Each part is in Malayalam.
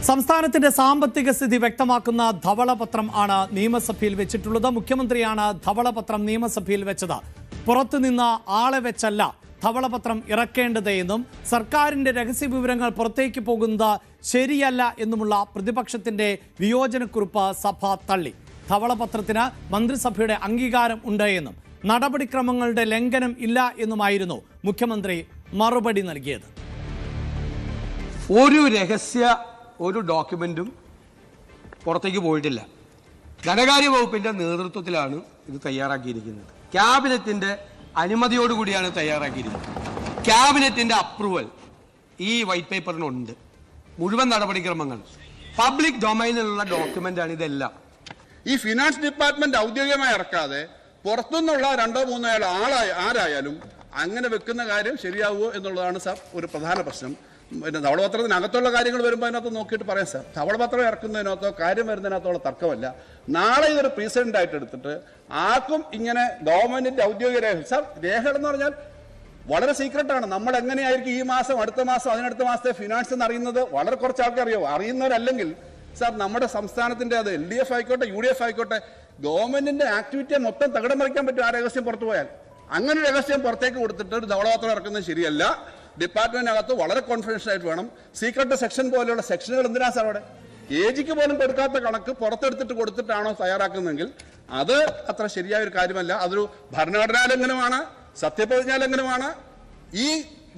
സംസ്ഥാനത്തിന്റെ സാമ്പത്തിക സ്ഥിതി വ്യക്തമാക്കുന്ന ധവളപത്രം ആണ് നിയമസഭയിൽ വെച്ചിട്ടുള്ളത്. മുഖ്യമന്ത്രിയാണ് ധവളപത്രം നിയമസഭയിൽ വെച്ചത്. പുറത്തുനിന്ന് ആളെ വെച്ചല്ല ധവളപത്രം ഇറക്കേണ്ടതെന്നും സർക്കാരിന്റെ രഹസ്യ വിവരങ്ങൾ പുറത്തേക്ക് പോകുന്നത് ശരിയല്ല എന്നുമുള്ള പ്രതിപക്ഷത്തിന്റെ വിയോജനക്കുറിപ്പ് സഭ തള്ളി. ധവളപത്രത്തിന് മന്ത്രിസഭയുടെ അംഗീകാരം ഉണ്ട് എന്നും നടപടിക്രമങ്ങളുടെ ലംഘനം ഇല്ല എന്നുമായിരുന്നു മുഖ്യമന്ത്രി മറുപടി നൽകിയത്. ഒരു ഡോക്യുമെന്റും പുറത്തേക്ക് പോയിട്ടില്ല. ധനകാര്യ വകുപ്പിന്റെ നേതൃത്വത്തിലാണ് ഇത് തയ്യാറാക്കിയിരിക്കുന്നത്. ക്യാബിനറ്റിന്റെ അനുമതിയോടുകൂടിയാണ് തയ്യാറാക്കിയിരിക്കുന്നത്. ക്യാബിനറ്റിന്റെ അപ്രൂവൽ ഈ വൈറ്റ് പേപ്പറിനുണ്ട്. മുഴുവൻ നടപടിക്രമങ്ങൾ പബ്ലിക് ഡൊമൈനിലുള്ള ഡോക്യുമെന്റ് ആണ് ഇതെല്ലാം. ഈ ഫിനാൻസ് ഡിപ്പാർട്ട്മെന്റ് ഔദ്യോഗികമായി ഇറക്കാതെ പുറത്തുനിന്നുള്ള രണ്ടോ മൂന്നോ ആരായാലും അങ്ങനെ വെക്കുന്ന കാര്യം ശരിയാവുമോ എന്നുള്ളതാണ് സാർ ഒരു പ്രധാന പ്രശ്നം. പിന്നെ ധവളപത്രത്തിനകത്തുള്ള കാര്യങ്ങൾ വരുമ്പോൾ അതിനകത്ത് നോക്കിയിട്ട് പറയാം സാർ. ധവളപത്രം ഇറക്കുന്നതിനകത്തോ കാര്യം വരുന്നതിനകത്തുള്ള തർക്കമല്ല. നാളെ ഇതൊരു പ്രീസിഡന്റ് ആയിട്ട് എടുത്തിട്ട് ആർക്കും ഇങ്ങനെ ഗവൺമെന്റിന്റെ ഔദ്യോഗിക രേഖ സാർ, രേഖകൾ എന്ന് പറഞ്ഞാൽ വളരെ സീക്രട്ടാണ്. നമ്മൾ എങ്ങനെയായിരിക്കും ഈ മാസം, അടുത്ത മാസം, അതിനടുത്ത മാസത്തെ ഫിനാൻസ് എന്ന് അറിയുന്നത് വളരെ കുറച്ച് ആൾക്കാർ അറിയാമോ. അറിയുന്നവരല്ലെങ്കിൽ സാർ നമ്മുടെ സംസ്ഥാനത്തിന്റെ അത് LDF ആയിക്കോട്ടെ UDF ആയിക്കോട്ടെ ഗവൺമെന്റിന്റെ ആക്ടിവിറ്റിയെ മൊത്തം തകിടം മറിക്കാൻ പറ്റും ആ രഹസ്യം പുറത്തു പോയാൽ. അങ്ങനെ രഹസ്യം പുറത്തേക്ക് കൊടുത്തിട്ട് ഒരു ധവളപത്രം ഇറക്കുന്നത് ശരിയല്ല. ഡിപ്പാർട്ട്മെന്റിനകത്ത് വളരെ കോൺഫിഡൻഷ്യൽ ആയിട്ട് വേണം. സീക്രട്ട് സെക്ഷൻ പോലെയുള്ള സെക്ഷനുകൾ എന്തിനാ സാർ അവിടെ? AGക്ക് പോലും കൊടുക്കാത്ത കണക്ക് പുറത്തെടുത്തിട്ട് കൊടുത്തിട്ടാണോ തയ്യാറാക്കുന്നതെങ്കിൽ അത് അത്ര ശരിയായ ഒരു കാര്യമല്ല. അതൊരു ഭരണഘടനാ ലംഘനമാണ്, സത്യപ്രതിജ്ഞാ ലംഘനമാണ്. ഈ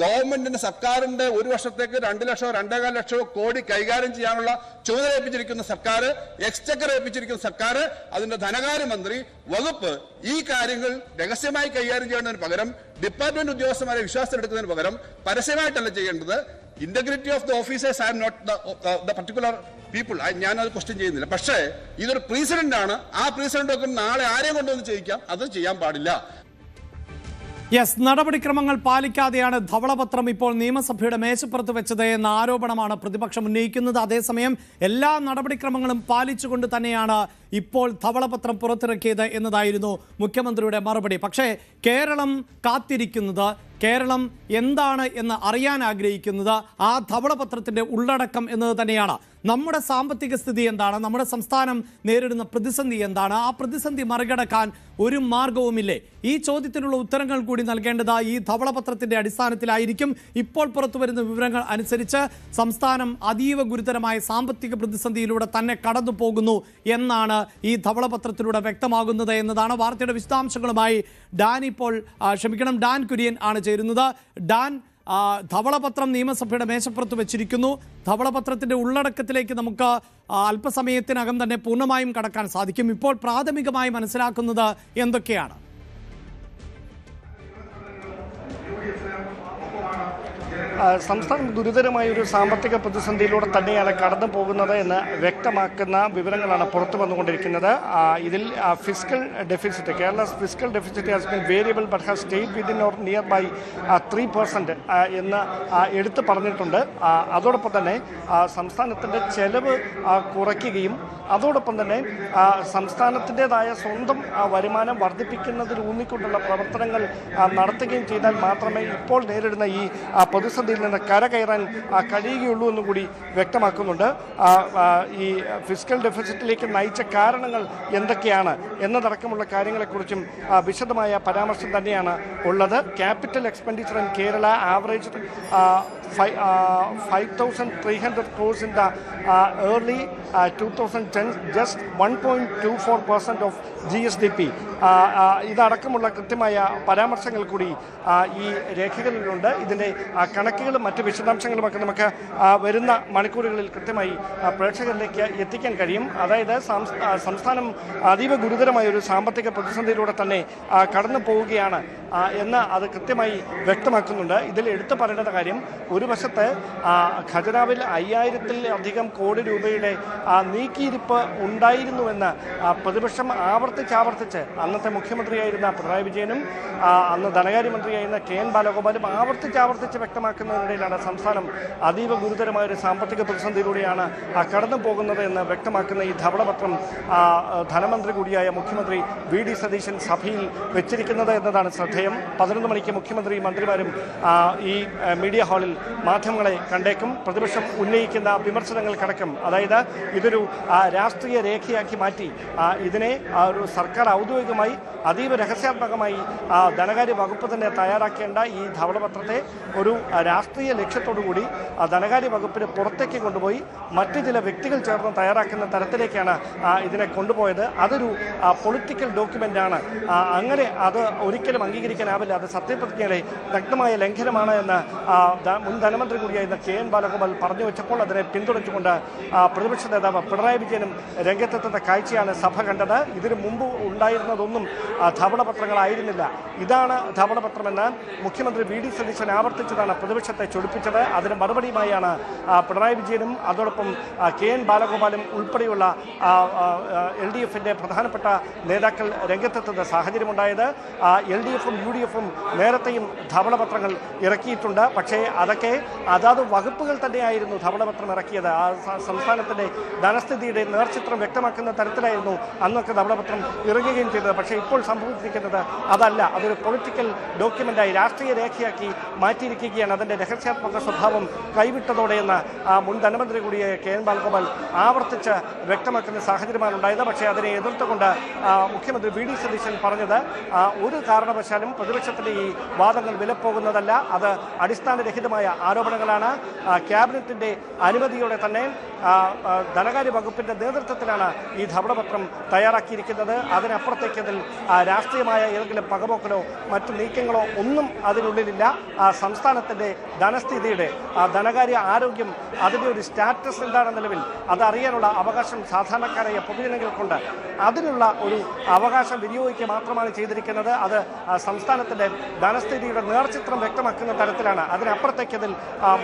ഗവൺമെന്റിന്റെ സർക്കാരിന്റെ ഒരു വർഷത്തേക്ക് 2 ലക്ഷമോ 2.25 ലക്ഷമോ കോടി കൈകാര്യം ചെയ്യാനുള്ള ചുമതല ഏൽപ്പിച്ചിരിക്കുന്ന സർക്കാർ, എക്സ്ചക്കർ ഏൽപ്പിച്ചിരിക്കുന്ന സർക്കാർ, അതിന്റെ ധനകാര്യമന്ത്രി വകുപ്പ് ഈ കാര്യങ്ങൾ രഹസ്യമായി കൈകാര്യം ചെയ്യുന്നതിന് പകരം, ഡിപ്പാർട്ട്മെന്റ് ഉദ്യോഗസ്ഥന്മാരെ വിശ്വാസത്തിലെടുക്കുന്നതിന് പകരം പരസ്യമായിട്ടല്ല ചെയ്യേണ്ടത്. Integrity of the officers, I am not the particular people, ഞാനത് ക്വസ്റ്റ്യൻ ചെയ്യുന്നില്ല. പക്ഷേ ഇതൊരു പ്രസിഡന്റ് ആണ്. ആ പ്രസിഡന്റ് നാളെ ആരെയും കൊണ്ടുവന്ന് ചെയ്യിക്കാം, അത് ചെയ്യാൻ പാടില്ല. നടപടിക്രമങ്ങൾ പാലിക്കാതെയാണ് ധവളപത്രം ഇപ്പോൾ നിയമസഭയുടെ മേശപ്പുറത്ത് വെച്ചത് എന്ന ആരോപണമാണ് പ്രതിപക്ഷം ഉന്നയിക്കുന്നത്. അതേസമയം എല്ലാ നടപടിക്രമങ്ങളും പാലിച്ചുകൊണ്ട് തന്നെയാണ് ഇപ്പോൾ ധവളപത്രം പുറത്തിറക്കിയത് എന്നതായിരുന്നു മുഖ്യമന്ത്രിയുടെ മറുപടി. പക്ഷേ കേരളം കാത്തിരിക്കുന്നത്, കേരളം എന്താണ് എന്ന് അറിയാൻ ആഗ്രഹിക്കുന്നത് ആ ധവളപത്രത്തിന്റെ ഉള്ളടക്കം എന്നത് തന്നെയാണ്. നമ്മുടെ സാമ്പത്തിക സ്ഥിതി എന്താണ്, നമ്മുടെ സംസ്ഥാനം നേരിടുന്ന പ്രതിസന്ധി എന്താണ്, ആ പ്രതിസന്ധി മറികടക്കാൻ ഒരു മാർഗവുമില്ലേ? ഈ ചോദ്യത്തിനുള്ള ഉത്തരങ്ങൾ കൂടി നൽകേണ്ടത് ഈ ധവളപത്രത്തിന്റെ അടിസ്ഥാനത്തിലായിരിക്കും. ഇപ്പോൾ പുറത്തു വരുന്ന വിവരങ്ങൾ അനുസരിച്ച് സംസ്ഥാനം അതീവ ഗുരുതരമായ സാമ്പത്തിക പ്രതിസന്ധിയിലൂടെ തന്നെ കടന്നു പോകുന്നു എന്നാണ് ഈ ധവളപത്രത്തിലൂടെ വ്യക്തമാകുന്നത് എന്നതാണ്. വാർത്തയുടെ വിശദാംശങ്ങളുമായി ഡാൻ കുര്യൻ ആണ് ചേരുന്നത്. ഡാൻ, ധവളപത്രം നിയമസഭയുടെ മേശപ്പുറത്ത് വെച്ചിരിക്കുന്നു. ധവളപത്രത്തിന്റെ ഉള്ളടക്കത്തിലേക്ക് നമുക്ക് അല്പസമയത്തിനകം തന്നെ പൂർണ്ണമായും കടക്കാൻ സാധിക്കും. ഇപ്പോൾ പ്രാഥമികമായി മനസ്സിലാക്കുന്നത് എന്തൊക്കെയാണ്? സംസ്ഥാനം ഗുരുതരമായ ഒരു സാമ്പത്തിക പ്രതിസന്ധിയിലൂടെ തന്നെയാണ് കടന്നു പോകുന്നത് എന്ന് വ്യക്തമാക്കുന്ന വിവരങ്ങളാണ് പുറത്തു വന്നുകൊണ്ടിരിക്കുന്നത്. ഇതിൽ fiscal deficit, Kerala fiscal deficit has been variable but has stayed within or near by 3% എന്ന് എടുത്തു പറഞ്ഞിട്ടുണ്ട്. അതോടൊപ്പം തന്നെ സംസ്ഥാനത്തിൻ്റെ ചെലവ് കുറയ്ക്കുകയും അതോടൊപ്പം തന്നെ സംസ്ഥാനത്തിൻ്റെതായ സ്വന്തം വരുമാനം വർദ്ധിപ്പിക്കുന്നതിൽ ഊന്നിക്കൊണ്ടുള്ള പ്രവർത്തനങ്ങൾ നടത്തുകയും ചെയ്താൽ മാത്രമേ ഇപ്പോൾ നേരിടുന്ന ഈ പ്രതിസന്ധിയിൽ നിന്ന് കരകയറാൻ കഴിയുകയുള്ളൂ എന്നും കൂടി വ്യക്തമാക്കുന്നുണ്ട്. ഈ ഫിസ്ക്കൽ ഡെഫിസിറ്റിലേക്ക് നയിച്ച കാരണങ്ങൾ എന്തൊക്കെയാണ് എന്നതടക്കമുള്ള കാര്യങ്ങളെക്കുറിച്ചും വിശദമായ പരാമർശം തന്നെയാണ് ഉള്ളത്. Capital expenditure in Kerala average 5,300 crores in the early 2010, just 1.24% of GSDP. ഇതടക്കമുള്ള കൃത്യമായ പരാമർശങ്ങൾ കൂടി ഈ രേഖകളിലുണ്ട്. ഇതിൻ്റെ കണക്കുകളും മറ്റ് വിശദാംശങ്ങളുമൊക്കെ നമുക്ക് വരുന്ന മണിക്കൂറുകളിൽ കൃത്യമായി പ്രേക്ഷകരിലേക്ക് എത്തിക്കാൻ കഴിയും. അതായത് സംസ്ഥാനം അതീവ ഗുരുതരമായ ഒരു സാമ്പത്തിക പ്രതിസന്ധിയിലൂടെ തന്നെ കടന്നു പോവുകയാണ് എന്ന് അത് കൃത്യമായി വ്യക്തമാക്കുന്നുണ്ട്. ഇതിൽ എടുത്തു പറയേണ്ട കാര്യം, ഒരു വശത്ത് ഖജനാവിൽ 5000-ലധികം കോടി രൂപയുടെ നീക്കിയിരിപ്പ് ഉണ്ടായിരുന്നുവെന്ന് പ്രതിപക്ഷം ആവർത്തിച്ച് അന്നത്തെ മുഖ്യമന്ത്രിയായിരുന്ന പിണറായി വിജയനും അന്ന് ധനകാര്യമന്ത്രിയായിരുന്ന KN ബാലഗോപാലും ആവർത്തിച്ച് വ്യക്തമാക്കുന്ന നിൽക്കുന്നതിനിടയിലാണ് സംസ്ഥാനം അതീവ ഗുരുതരമായ ഒരു സാമ്പത്തിക പ്രതിസന്ധിയിലൂടെയാണ് കടന്നു പോകുന്നത് എന്ന് വ്യക്തമാക്കുന്ന ഈ ധവളപത്രം ധനമന്ത്രി കൂടിയായ മുഖ്യമന്ത്രി വി.ഡി. സതീശൻ സഭയിൽ വെച്ചിരിക്കുന്നത് എന്നതാണ് ശ്രദ്ധേയം. 11 മണിക്ക് മുഖ്യമന്ത്രിയും മന്ത്രിമാരും ഈ മീഡിയ ഹാളിൽ മാധ്യമങ്ങളെ കണ്ടേക്കും. പ്രതിപക്ഷം ഉന്നയിക്കുന്ന വിമർശനങ്ങൾക്കടക്കം, അതായത് ഇതൊരു രാഷ്ട്രീയ രേഖയാക്കി മാറ്റി ഇതിനെ ഒരു സർക്കാർ ഔദ്യോഗികമായി അതീവ രഹസ്യാത്മകമായി ധനകാര്യ വകുപ്പ് തന്നെ തയ്യാറാക്കേണ്ട ഈ ധവളപത്രത്തെ ഒരു രാഷ്ട്രീയ ലക്ഷ്യത്തോടുകൂടി ധനകാര്യ വകുപ്പിന് പുറത്തേക്ക് കൊണ്ടുപോയി മറ്റു ചില വ്യക്തികൾ ചേർന്ന് തയ്യാറാക്കുന്ന തരത്തിലേക്കാണ് ഇതിനെ കൊണ്ടുപോയത്. അതൊരു പൊളിറ്റിക്കൽ ഡോക്യുമെൻ്റാണ്. അങ്ങനെ അത് ഒരിക്കലും അംഗീകരിക്കാനാവില്ല. അത് സത്യപ്രതിജ്ഞയുടെ നഗ്നമായ ലംഘനമാണ് എന്ന് മുൻ ധനമന്ത്രി കൂടിയായിരുന്ന കെ.എൻ. ബാലഗോപാൽ പറഞ്ഞു വെച്ചപ്പോൾ അതിനെ പിന്തുണച്ചുകൊണ്ട് പ്രതിപക്ഷ നേതാവ് പിണറായി വിജയനും രംഗത്തെത്തുന്ന കാഴ്ചയാണ് സഭ കണ്ടത്. ഇതിനു മുമ്പ് ഉണ്ടായിരുന്നതൊന്നും ധവളപത്രങ്ങളായിരുന്നില്ല. ഇതാണ് ധവളപത്രമെന്ന് മുഖ്യമന്ത്രി വി.ഡി. സതീശൻ ആവർത്തിച്ചതാണ് പ്രതിപക്ഷത്തെ ചൊടിപ്പിച്ചത്. അതിന് മറുപടിയുമായാണ് പിണറായി വിജയനും അതോടൊപ്പം കെ.എൻ. ബാലഗോപാലും ഉൾപ്പെടെയുള്ള LDF-ന്റെ പ്രധാനപ്പെട്ട നേതാക്കൾ രംഗത്തെത്തുന്ന സാഹചര്യമുണ്ടായത്. LDF-ഉം UDF-ഉം നേരത്തെയും ധവളപത്രങ്ങൾ ഇറക്കിയിട്ടുണ്ട്. പക്ഷേ അതൊക്കെ അതാത് വകുപ്പുകൾ തന്നെയായിരുന്നു ധവളപത്രം ഇറക്കിയത്. സംസ്ഥാനത്തിൻ്റെ ധനസ്ഥിതിയുടെ നേർചിത്രം വ്യക്തമാക്കുന്ന തരത്തിലായിരുന്നു അന്നൊക്കെ ധവളപത്രം ഇറങ്ങുകയും ചെയ്തത്. പക്ഷേ ഇപ്പോൾ സംഭവിച്ചിരിക്കുന്നത് അതല്ല. അതൊരു പൊളിറ്റിക്കൽ ഡോക്യുമെൻ്റായി രാഷ്ട്രീയ രേഖയാക്കി മാറ്റിയിരിക്കുകയാണ്. അതിൻ്റെ രഹസ്യാത്മക സ്വഭാവം കൈവിട്ടതോടെയെന്ന് മുൻ ധനമന്ത്രി കൂടിയ കെ.എൻ. ബാലഗോപാൽ ആവർത്തിച്ച് വ്യക്തമാക്കുന്ന സാഹചര്യമാണ് ഉണ്ടായത്. പക്ഷേ അതിനെ എതിർത്തുകൊണ്ട് മുഖ്യമന്ത്രി വി.ഡി. സതീശൻ പറഞ്ഞത് ഒരു കാരണവശാലും പ്രതിപക്ഷത്തിൻ്റെ ഈ വാദങ്ങൾ വിലപ്പോകുന്നതല്ല, അത് അടിസ്ഥാനരഹിതമായ ആരോപണങ്ങളാണ്. ക്യാബിനറ്റിൻ്റെ അനുമതിയോടെ തന്നെ ധനകാര്യ വകുപ്പിൻ്റെ നേതൃത്വത്തിലാണ് ഈ ധവളപത്രം തയ്യാറാക്കിയിരിക്കുന്നത്. അതിനപ്പുറത്തേക്ക് അതിൽ രാഷ്ട്രീയമായ ഏതെങ്കിലും പകപോക്കലോ മറ്റു നീക്കങ്ങളോ ഒന്നും അതിനുള്ളിലില്ല. സംസ്ഥാനത്തിൻ്റെ ധനസ്ഥിതിയുടെ ധനകാര്യ ആരോഗ്യം അതിൻ്റെ ഒരു സ്റ്റാറ്റസ് എന്താണ് നിലവിൽ അതറിയാനുള്ള അവകാശം സാധാരണക്കാരായ പൊതുജനങ്ങൾക്കുണ്ട്. അതിനുള്ള ഒരു അവകാശം വിനിയോഗിക്കുക മാത്രമാണ് ചെയ്തിരിക്കുന്നത്. അത് സംസ്ഥാനത്തിൻ്റെ ധനസ്ഥിതിയുടെ നേർചിത്രം വ്യക്തമാക്കുന്ന തരത്തിലാണ്. അതിനപ്പുറത്തേക്ക് അതിൽ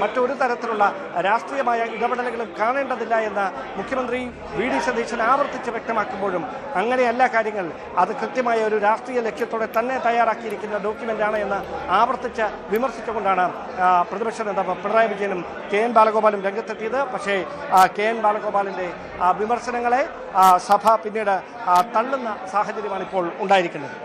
മറ്റൊരു തരത്തിലുള്ള രാഷ്ട്രീയമായ ഇടപെടലുകളും കാണേണ്ടതില്ല എന്ന് മുഖ്യമന്ത്രി വി.ഡി. സതീശൻ ആവർത്തിച്ച് വ്യക്തമാക്കുമ്പോഴും അങ്ങനെയല്ല കാര്യങ്ങൾ. അത് കൃത്യമായ ഒരു രാഷ്ട്രീയ ലക്ഷ്യത്തോടെ തന്നെ തയ്യാറാക്കിയിരിക്കുന്ന ഡോക്യുമെൻ്റാണ് എന്ന് ആവർത്തിച്ച് വിമർശിച്ചുകൊണ്ടാണ് പ്രതിപക്ഷ നേതാവ് പിണറായി വിജയനും കെ.എൻ. ബാലഗോപാലും രംഗത്തെത്തിയത്. പക്ഷേ കെ.എൻ. ബാലഗോപാലിൻ്റെ വിമർശനങ്ങളെ സഭ പിന്നീട് തള്ളുന്ന സാഹചര്യമാണ് ഇപ്പോൾ ഉണ്ടായിരിക്കുന്നത്.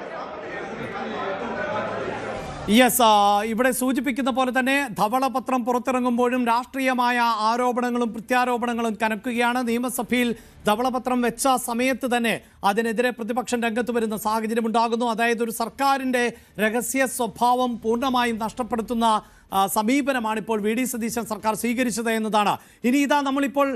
ഇവിടെ സൂചിപ്പിക്കുന്ന പോലെ തന്നെ ധവളപത്രം പുറത്തിറങ്ങുമ്പോഴും രാഷ്ട്രീയമായ ആരോപണങ്ങളും പ്രത്യാരോപണങ്ങളും കനക്കുകയാണ്. നിയമസഭയിൽ ധവളപത്രം വെച്ച സമയത്ത് തന്നെ അതിനെതിരെ പ്രതിപക്ഷം രംഗത്ത് വരുന്ന സാഹചര്യം ഉണ്ടാകുന്നു. അതായത് ഒരു സർക്കാരിൻ്റെ രഹസ്യ സ്വഭാവം പൂർണ്ണമായും നഷ്ടപ്പെടുത്തുന്ന സമീപനമാണ് ഇപ്പോൾ വി.ഡി. സതീശൻ സർക്കാർ സ്വീകരിച്ചത് എന്നതാണ്. ഇനി ഇതാ നമ്മളിപ്പോൾ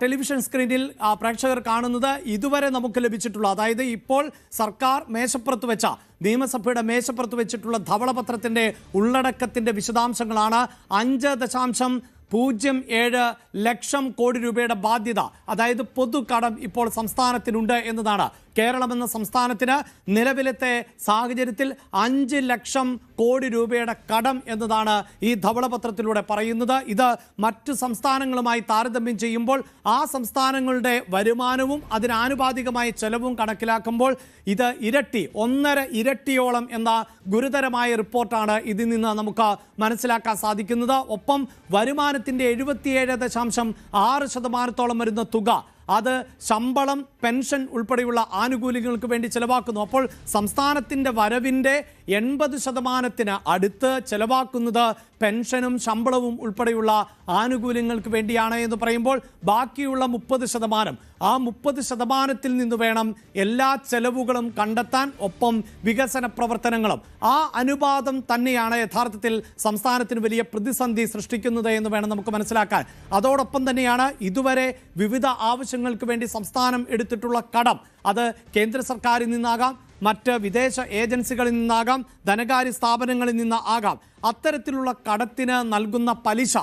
ടെലിവിഷൻ സ്ക്രീനിൽ പ്രേക്ഷകർ കാണുന്നത് ഇതുവരെ നമുക്ക് ലഭിച്ചിട്ടുള്ള, അതായത് ഇപ്പോൾ സർക്കാർ മേശപ്പുറത്ത് വെച്ച നിയമസഭയുടെ മേശപ്പുറത്ത് വെച്ചിട്ടുള്ള ധവളപത്രത്തിൻ്റെ ഉള്ളടക്കത്തിൻ്റെ വിശദാംശങ്ങളാണ്. 5.07 ലക്ഷം കോടി രൂപയുടെ ബാധ്യത, അതായത് പൊതുകടം ഇപ്പോൾ സംസ്ഥാനത്തിനുണ്ട് എന്നതാണ്. കേരളം എന്ന സംസ്ഥാനത്തിന് നിലവിലത്തെ സാഹചര്യത്തിൽ 5 ലക്ഷം കോടി രൂപയുടെ കടം എന്നതാണ് ഈ ധവളപത്രത്തിലൂടെ പറയുന്നത്. ഇത് മറ്റു സംസ്ഥാനങ്ങളുമായി താരതമ്യം ചെയ്യുമ്പോൾ ആ സംസ്ഥാനങ്ങളുടെ വരുമാനവും അതിനാനുപാതികമായ ചെലവും കണക്കിലാക്കുമ്പോൾ ഇത് ഇരട്ടി, 1.5 ഇരട്ടിയോളം എന്ന ഗുരുതരമായ റിപ്പോർട്ടാണ് ഇതിൽ നിന്ന് നമുക്ക് മനസ്സിലാക്കാൻ സാധിക്കുന്നത്. ഒപ്പം വരുമാനത്തിൻ്റെ 77.6% വരുന്ന തുക അത് ശമ്പളം, പെൻഷൻ ഉൾപ്പെടെയുള്ള ആനുകൂല്യങ്ങൾക്ക് വേണ്ടി ചെലവാക്കുന്നു. അപ്പോൾ സംസ്ഥാനത്തിൻ്റെ വരവിൻ്റെ 80% അടുത്ത് ചെലവാക്കുന്നത് പെൻഷനും ശമ്പളവും ഉൾപ്പെടെയുള്ള ആനുകൂല്യങ്ങൾക്ക് വേണ്ടിയാണ് എന്ന് പറയുമ്പോൾ ബാക്കിയുള്ള 30%, ആ 30% നിന്ന് വേണം എല്ലാ ചെലവുകളും കണ്ടെത്താൻ, ഒപ്പം വികസന പ്രവർത്തനങ്ങളും. ആ അനുപാതം തന്നെയാണ് യഥാർത്ഥത്തിൽ സംസ്ഥാനത്തിന് വലിയ പ്രതിസന്ധി സൃഷ്ടിക്കുന്നത് എന്ന് വേണം നമുക്ക് മനസ്സിലാക്കാൻ. അതോടൊപ്പം തന്നെയാണ് ഇതുവരെ വിവിധ ആവശ്യങ്ങൾക്ക് വേണ്ടി സംസ്ഥാനം എടുത്തിട്ടുള്ള കടം, അത് കേന്ദ്ര സർക്കാരിൽ നിന്നാകാം, മറ്റ് വിദേശ ഏജൻസികളിൽ നിന്നാകാം, ധനകാര്യ സ്ഥാപനങ്ങളിൽ നിന്ന് ആകാം. അത്തരത്തിലുള്ള കടത്തിന് നൽകുന്ന പലിശ,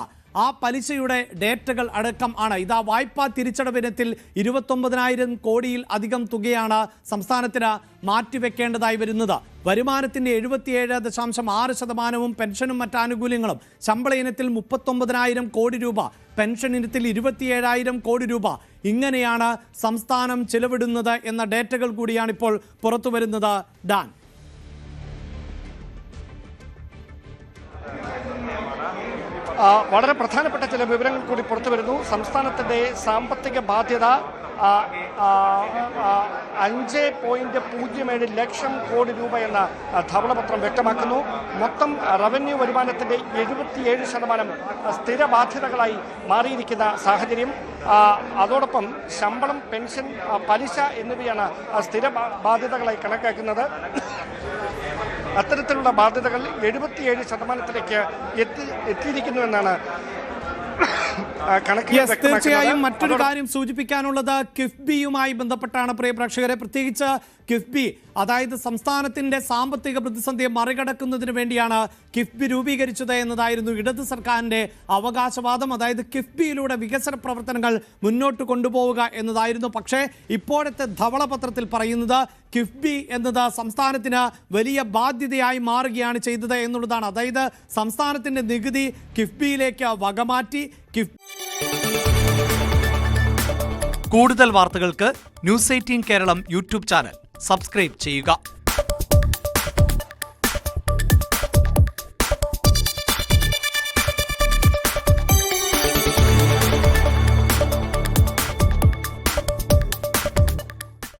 ആ പലിശയുടെ ഡേറ്റകൾ അടക്കം ആണ്. ഇതാ വായ്പാ തിരിച്ചടവിനത്തിൽ 29,000 കോടിയിൽ അധികം തുകയാണ് സംസ്ഥാനത്തിന് മാറ്റിവെക്കേണ്ടതായി വരുന്നത്. വരുമാനത്തിൻ്റെ 77.6%, പെൻഷനും മറ്റാനുകൂല്യങ്ങളും. ശമ്പള ഇനത്തിൽ 39,000 കോടി രൂപ, പെൻഷൻ ഇനത്തിൽ 27,000 കോടി രൂപ. ഇങ്ങനെയാണ് സംസ്ഥാനം ചെലവിടുന്നത് എന്ന ഡേറ്റകൾ കൂടിയാണ് ഇപ്പോൾ പുറത്തു വരുന്നത്. ഡാൻ, വളരെ പ്രധാനപ്പെട്ട ചില വിവരങ്ങൾ കൂടി പുറത്തു വരുന്നു. സംസ്ഥാനത്തിൻ്റെ സാമ്പത്തിക ബാധ്യത 5.07 ലക്ഷം കോടി രൂപ എന്ന ധവളപത്രം വ്യക്തമാക്കുന്നു. മൊത്തം റവന്യൂ വരുമാനത്തിൻ്റെ 77% സ്ഥിര ബാധ്യതകളായി മാറിയിരിക്കുന്ന സാഹചര്യം. അതോടൊപ്പം ശമ്പളം, പെൻഷൻ, പലിശ എന്നിവയാണ് സ്ഥിര ബാധ്യതകളായി കണക്കാക്കുന്നത്. അത്തരത്തിലുള്ള ബാധ്യതകൾ 77%ത്തിലേക്ക് എത്തിയിരിക്കുന്നുവെന്നാണ് തീർച്ചയായും മറ്റൊരു കാര്യം സൂചിപ്പിക്കാനുള്ളത് കിഫ്ബിയുമായി ബന്ധപ്പെട്ടാണ്. പ്രിയ പ്രേക്ഷകരെ, പ്രത്യേകിച്ച് കിഫ്ബി, അതായത് സംസ്ഥാനത്തിന്റെ സാമ്പത്തിക പ്രതിസന്ധിയെ മറികടക്കുന്നതിന് വേണ്ടിയാണ് കിഫ്ബി രൂപീകരിച്ചത് എന്നതായിരുന്നു ഇടത് സർക്കാരിന്റെ അവകാശവാദം. അതായത് കിഫ്ബിയിലൂടെ വികസന പ്രവർത്തനങ്ങൾ മുന്നോട്ട് കൊണ്ടുപോവുക എന്നതായിരുന്നു. പക്ഷേ ഇപ്പോഴത്തെ ധവളപത്രത്തിൽ പറയുന്നത് കിഫ്ബി എന്നത് സംസ്ഥാനത്തിന് വലിയ ബാധ്യതയായി മാറുകയാണ് ചെയ്തത് എന്നുള്ളതാണ്. അതായത് സംസ്ഥാനത്തിന്റെ നികുതി കിഫ്ബിയിലേക്ക് വകമാറ്റി. കൂടുതൽ വാർത്തകൾക്ക് news 18 Keralam YouTube channel subscribe ചെയ്യുക.